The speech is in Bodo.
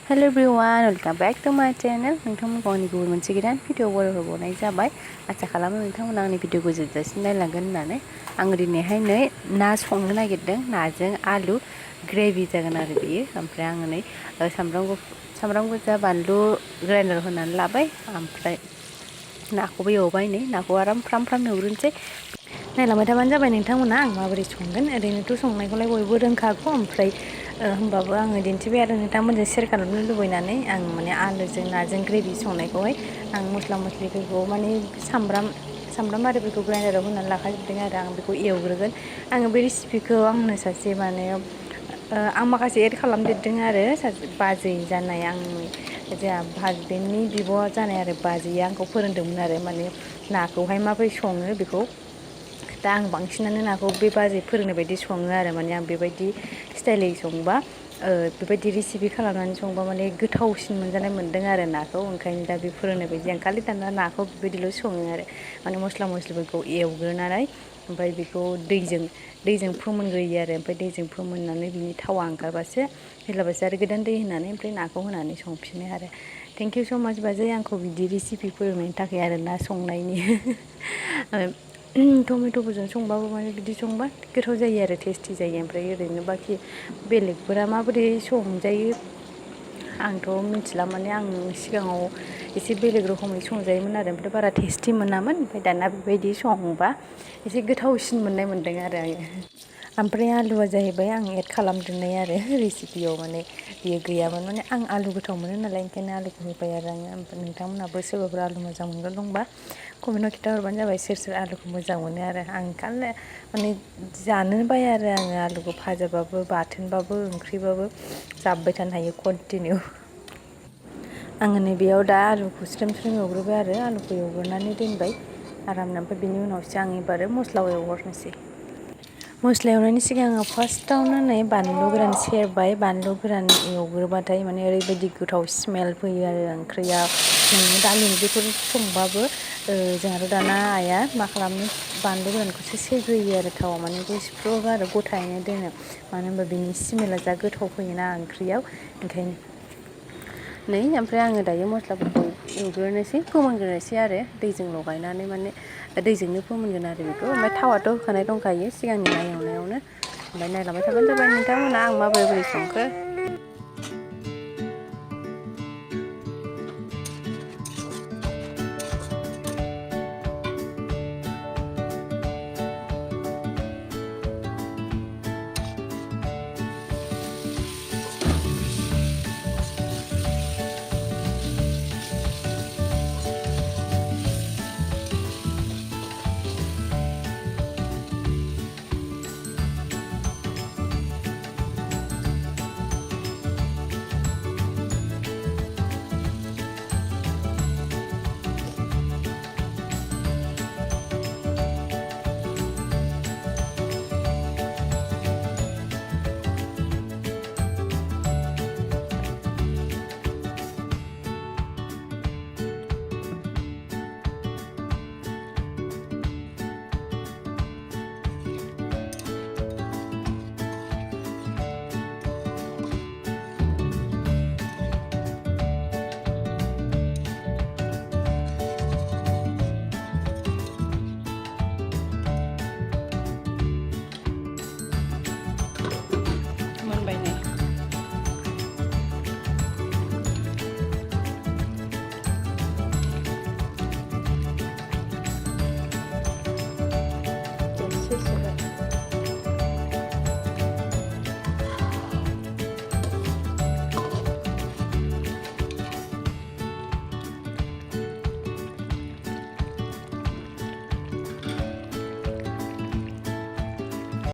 Hello everyone, welcome back to my channel. नोंथांमोनखौ आंनि गुबुन मोनसे गोदान भिडिअ होबावनाय जाबाय। आसा खालामो नोंथांमोना आंनि भिडिअखौ जोबजासिम नायलांगोन होननानै। आं दिनैहाय ना संनो नागिरदों। नाजों आलु ग्रेभि जागोन आरो बेयो। ओमफ्राय आङो सामब्राम गोजा बानलु ग्राइन्डार होनानै लाबाय। ओमफ्राय नाखौबो एवबाय नाखौ आराम फ्राम एवग्रोनोसै। नायलांबाय थाबानो जाबाय नोंथांमोना आं माबोरै संगोन। ओरैनोथ' संनायखौलाय बयबो रोंखागौ। ओमफ्राय होमबाबो आङो दिन्थिबाय आरो नोंथांमोनजों शेयार खालामनो लुबैनानै आं माने आलुजों नाजों ग्रेभि संनायखौहाय आं मस्ला मस्लिफोरखौ माने सामब्राम आरिफोरखौ ग्राइन्डाराव होनानै लाखाजोबदों आरो आं बेखौ एवग्रोगोन। आङो बे रेसिपिखौ आंनो सासे आं माखासे एड खालामदेरदों आरो सासे बाजै जानाय आंनि जोंहा हासबेन्डनि बिब' जानाय आरो बाजैया आंखौ फोरोंदोंमोन आरो माने नाखौहाय माबोरै सङो बेखौ। दा आं बांसिनानो नाखौ बे बाजै फोरोंनाय बायदि सङो आरो माने आं बेबायदि स्टाइलै संबा बेबायदि रेसिपि खालामनानै संबा माने गोथावसिन मोनजानाय मोन्दों आरो नाखौ। ओंखायनो दा बे फोरोंनाय बायदि आं खालि दाना नाखौ बेबायदिल' सङो आरो माने मस्ला मस्लिफोरखौ एवग्रोनानै ओमफ्राय बेखौ दैजों फोमोनग्रोयो आरो ओमफ्राय दैजों फोमोननानै बिनि थावा ओंखारबासो आरो गोदान दै होनानै ओमफ्राय नाखौ होनानै संफिनो आरो। थेंक इउ स' माच बाजै आंखौ बिदि रेसिपि फोरोंनायनि थाखाय आरो ना संनायनि। टमेट'फोरजों संबाबो माने बिदि संबा गोथाव जायो आरो टेस्टि जायो। ओमफ्राय ओरैनो बाखि बेलेगफोरा माबोरै संजायो आंथ' मिथिला। माने आं सिगाङाव एसे बेलेग रोखोमै संजायोमोन आरो ओमफ्राय बारा टेस्टि मोनामोन। ओमफ्राय दाना बेबायदि संबा एसे गोथावसिन मोननाय मोन्दों आरो आङो। ओमफ्राय आलुआ जाहैबाय आं एड खालामदेरनाय आरो रेसिपियाव माने बियो गैयामोन। माने आं आलु गोथाव मोनो नालाय ओंखायनो आलुखौ होबाय आरो आङो। ओमफ्राय नोंथांमोनहाबो सोरबाफोर आलु मोजां मोनग्रा दंबा कमेन्टआव खिन्थाहरबानो जाबाय सोर आलुखौ मोजां मोनो आरो आं माने जानो बाया आरो आङो आलुखौ भाजाबाबो बाथोनबाबो ओंख्रिबाबो जाब्बाय थानो हायो कन्टिनिउ। आङो नैबेयाव दा आलुखौ स्रेम एवग्रोबाय आरो आलुखौ एवग्रोनानै दोनबाय आरामनो। ओमफ्राय बिनि उनावसो आं एबारो मस्लाखौ एवहरनोसै। मस्ला एवनायनि सिगां आङो फार्स्टआवनो बानलु गोरान सेरबाय। बानलु गोरान एवग्रोबाथाय माने ओरैबायदि गोथाव स्मेल फैयो आरो ओंख्रिया। नोङो दालि ओंख्रिफोर संबाबो जोंहाथ' दाना आइया मा खालामो बानलु गोरानखौसो सेरग्रोयो आरो थावआव माने बेखौ सिफ्रुवा आरो गथायैनो दोनो। मानो होनबा बिनि स्मेला जा गोथाव फैयोना ओंख्रियाव ओंखायनो। ओमफ्राय आङो दायो मस्लाफोरखौ एवग्रोनोसै फोमोनग्रोनोसै आरो दैजों लगायनानै माने दैजोंनो फोमोनगोन आरो बेखौ। ओमफ्राय थावाथ' होखानाय दंखायो सिगांनि ना एवनायावनो। ओमफ्राय नायलांबाय थाबानो जाबाय नोंथांमोना आं माबोरै संखो।